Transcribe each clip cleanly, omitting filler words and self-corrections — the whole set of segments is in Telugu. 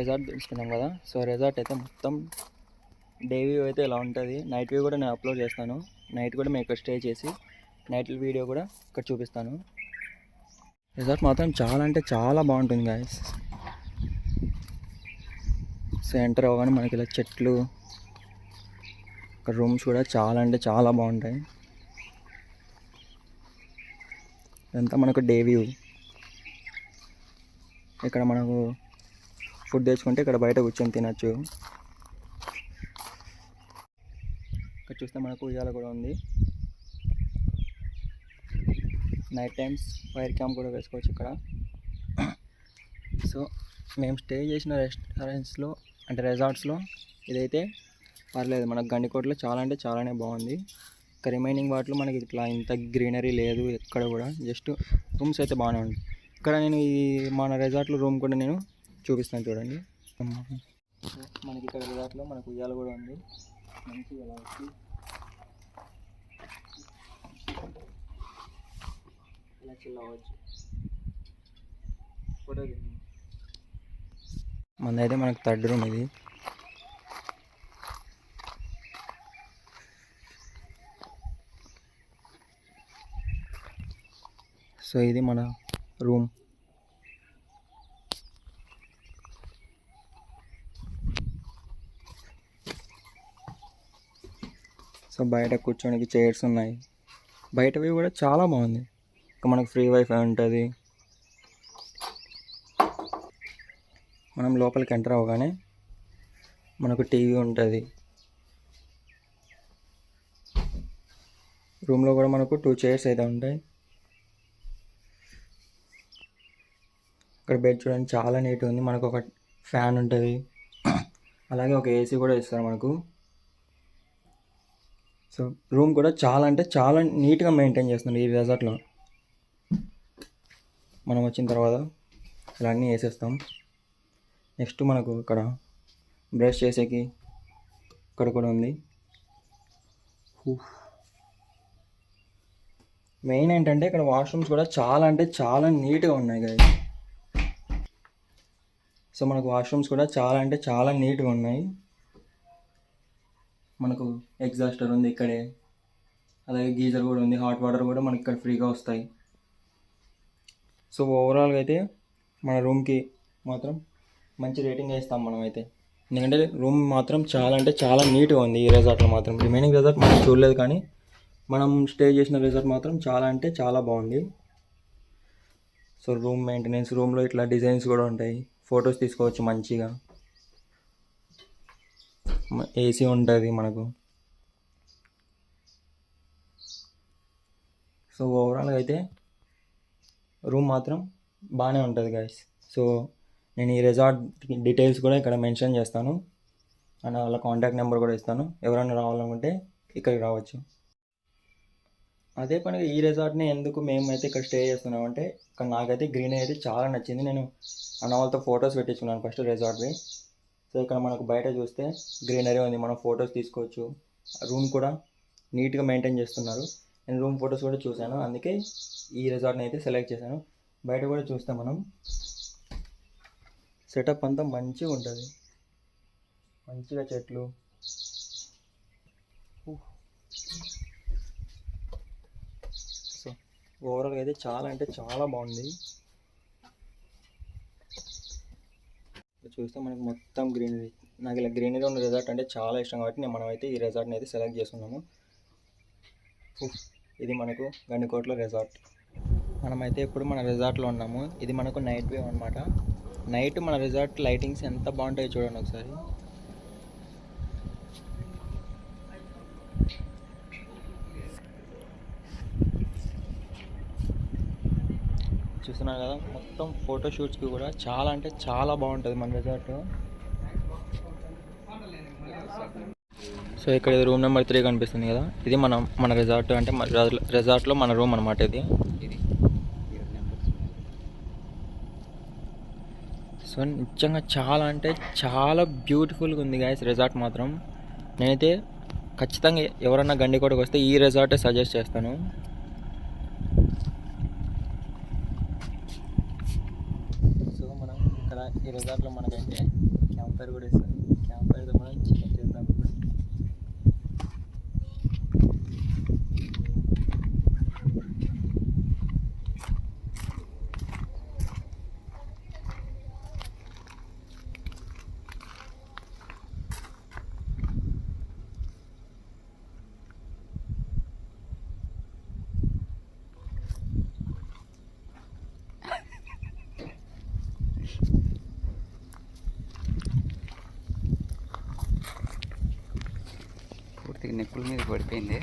రిసార్ట్ తీసుకున్నాం కదా. సో రిసార్ట్ అయితే మొత్తం డే వ్యూ అయితే ఇలా ఉంటుంది. నైట్ వ్యూ కూడా నేను అప్లోడ్ చేస్తాను. నైట్ కూడా మేము ఇక్కడ స్టే చేసి నైట్ వీడియో కూడా ఇక్కడ చూపిస్తాను. రిసార్ట్ మాత్రం చాలా అంటే చాలా బాగుంటుంది గాయస్. సో ఎంటర్ అవ్వగానే మనకి ఇలా చెట్లు, ఇక్కడ రూమ్స్ కూడా చాలా అంటే చాలా బాగుంటాయి. ఇదంతా మనకు డే వ్యూ. ఇక్కడ మనకు ఫుడ్ తెచ్చుకుంటే ఇక్కడ బయట కూర్చొని తినచ్చు. ఇక్కడ చూస్తే మనకు ఉయ్యాల కూడా ఉంది. నైట్ టైమ్స్ ఫైర్ క్యాంప్ కూడా వేసుకోవచ్చు ఇక్కడ. సో మేము స్టే చేసిన రెస్టారెంట్స్లో అంటే రిసార్ట్స్లో ఇదైతే పర్లేదు. మనకు గండికోటలో చాలా అంటే చాలానే బాగుంది. ఇంకా రిమైనింగ్ వాటిలో మనకి ఇట్లా ఇంత గ్రీనరీ లేదు ఎక్కడ కూడా. జస్ట్ రూమ్స్ అయితే బాగానే ఉంది. ఇక్కడ నేను ఈ మన రిసార్ట్లో రూమ్ కూడా నేను చూపిస్తాను చూడండి. మనకి ఇక్కడ రిసార్ట్లో మనకు ఉయ్యాల కూడా ఉంది. మంచిగా ఇలా వచ్చి ఇలా చిల్ అవ్వచ్చు. ఫోటో మనదైతే మనకు థర్డ్ రూమ్ ఇది. సో ఇది మన రూమ్. సో బయట కూర్చోడానికి చైర్స్ ఉన్నాయి. బయటవి కూడా చాలా బాగుంది. ఇంకా మనకు ఫ్రీ వైఫై ఉంటుంది. మనం లోపలికి ఎంటర్ అవ్వగానే మనకు టీవీ ఉంటుంది. రూమ్లో కూడా మనకు 2 చైర్స్ అయితే ఉంటాయి. ఇక్కడ బెడ్ చూడండి చాలా నీట్గా ఉంది. మనకు ఒక ఫ్యాన్ ఉంటుంది, అలాగే ఒక ఏసీ కూడా ఇస్తారు మనకు. సో రూమ్ కూడా చాలా అంటే చాలా నీట్గా మెయింటైన్ చేస్తున్నారు ఈ రిసార్ట్లో. మనం వచ్చిన తర్వాత ఇలా అన్నీ వేసేస్తాం. నెక్స్ట్ మనకు ఇక్కడ బ్రష్ చేసేకి ఇక్కడ కూడా ఉంది. మెయిన్ ఏంటంటే ఇక్కడ వాష్రూమ్స్ కూడా చాలా అంటే చాలా నీట్గా ఉన్నాయి కదా. సో మనకు వాష్రూమ్స్ కూడా చాలా అంటే చాలా నీట్గా ఉన్నాయి. మనకు ఎగ్జాస్టర్ ఉంది ఇక్కడే, అలాగే గీజర్ కూడా ఉంది. హాట్ వాటర్ కూడా మనకి ఇక్కడ ఫ్రీగా వస్తాయి. సో ఓవరాల్గా అయితే మన రూమ్కి మాత్రం మంచి రేటింగ్ వేస్తాం మనం అయితే. ఎందుకంటే రూమ్ మాత్రం చాలా అంటే చాలా నీట్గా ఉంది ఈ రిసార్ట్లో మాత్రం. రిమైనింగ్ రిసార్ట్ మనం చూడలేదు, కానీ మనం స్టే చేసిన రిసార్ట్ మాత్రం చాలా అంటే చాలా బాగుంది. సో రూమ్ మెయింటెనెన్స్, రూమ్లో ఇట్లా డిజైన్స్ కూడా ఉంటాయి. ఫొటోస్ తీసుకోవచ్చు మంచిగా. ఏసీ ఉంటుంది మనకు. సో ఓవరాల్గా అయితే రూమ్ మాత్రం బాగానే ఉంటుంది గైస్. సో నేను ఈ రిసార్ట్ డీటెయిల్స్ కూడా ఇక్కడ మెన్షన్ చేస్తాను, అండ్ వాళ్ళ కాంటాక్ట్ నెంబర్ కూడా ఇస్తాను. ఎవరైనా రావాలనుకుంటే ఇక్కడికి రావచ్చు. అదే పనిగా ఈ రిసార్ట్ని ఎందుకు మేమైతే ఇక్కడ స్టే చేస్తున్నామంటే, ఇక్కడ నాకైతే గ్రీనరీ అయితే చాలా నచ్చింది. నేను అన్న వాళ్ళతో ఫొటోస్ పెట్టించుకున్నాను ఫస్ట్ రిసార్ట్వి. సో ఇక్కడ మనకు బయట చూస్తే గ్రీనరీ ఉంది, మనం ఫొటోస్ తీసుకోవచ్చు. రూమ్ కూడా నీట్గా మెయింటైన్ చేస్తున్నారు. నేను రూమ్ ఫొటోస్ కూడా చూశాను, అందుకే ఈ రిసార్ట్ని అయితే సెలెక్ట్ చేశాను. బయట కూడా చూస్తే మనం సెటప్ అంతా మంచిగా ఉంటుంది. మంచిగా చెట్లు. సో ఓవరాల్గా అయితే చాలా అంటే చాలా బాగుంది. చూస్తే మనకి మొత్తం గ్రీనరీ. నాకు ఇలా గ్రీనరీ ఉన్న రిసార్ట్ అంటే చాలా ఇష్టం కాబట్టి మనమైతే ఈ రిసార్ట్ని అయితే సెలెక్ట్ చేసుకున్నాము. ఇది మనకు గండికోటలో రిసార్ట్. మనమైతే ఇప్పుడు మన రిసార్ట్లో ఉన్నాము. ఇది మనకు నైట్ వ్యూ అనమాట. నైట్ మన రిసార్ట్ లైటింగ్స్ ఎంత బాగుంటాయో చూడండి ఒకసారి. చూస్తున్నారు కదా, మొత్తం ఫోటోషూట్స్కి కూడా చాలా అంటే చాలా బాగుంటుంది మన రిసార్ట్. సో ఇక్కడ రూమ్ నెంబర్ 3 కనిపిస్తుంది కదా, ఇది మన రిసార్ట్ అంటే రిసార్ట్లో మన రూమ్ అనమాట ఇది. సో నిజంగా చాలా అంటే చాలా బ్యూటిఫుల్గా ఉంది గైస్ రిసార్ట్ మాత్రం. నేనైతే ఖచ్చితంగా ఎవరన్నా గండికోటకు వస్తే ఈ రిసార్టే సజెస్ట్ చేస్తాను. సో మనం ఇక్కడ ఈ రిసార్ట్లో మనకైతే క్యాంప్ ఫైర్ కూడా ఇస్తారు. క్యాంప్ ఫైర్తో మనం చికెన్ చేద్దాం ఇప్పుడు. పూర్తిగా నిప్పుల మీద పడిపోయింది.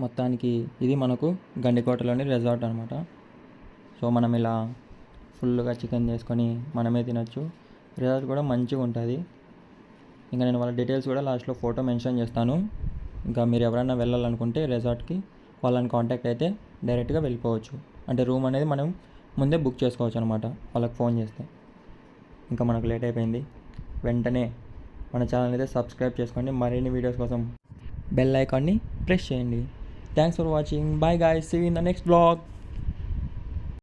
మొత్తానికి ఇది మనకు గండికోటలోని రిసార్ట్ అనమాట. సో మనం ఇలా ఫుల్గా చికెన్ చేసుకొని మనమే తినచ్చు. రిసార్ట్ కూడా మంచిగా ఉంటుంది. ఇంకా నేను వాళ్ళ డీటెయిల్స్ కూడా లాస్ట్లో ఫోటో మెన్షన్ చేస్తాను. ఇంకా మీరు ఎవరైనా వెళ్ళాలనుకుంటే రిసార్ట్కి వాళ్ళని కాంటాక్ట్ అయితే డైరెక్ట్గా వెళ్ళిపోవచ్చు. అంటే రూమ్ అనేది మనం ముందే బుక్ చేసుకోవచ్చు అనమాట వాళ్ళకి ఫోన్ చేస్తే. ఇంకా మనకు లేట్ అయిపోయింది. వెంటనే మన ఛానల్ అయితే సబ్స్క్రైబ్ చేసుకోండి. మరిన్ని వీడియోస్ కోసం బెల్ ఐకాన్ని ప్రెస్ చేయండి. Thanks for watching. Bye guys. See you in the next blog.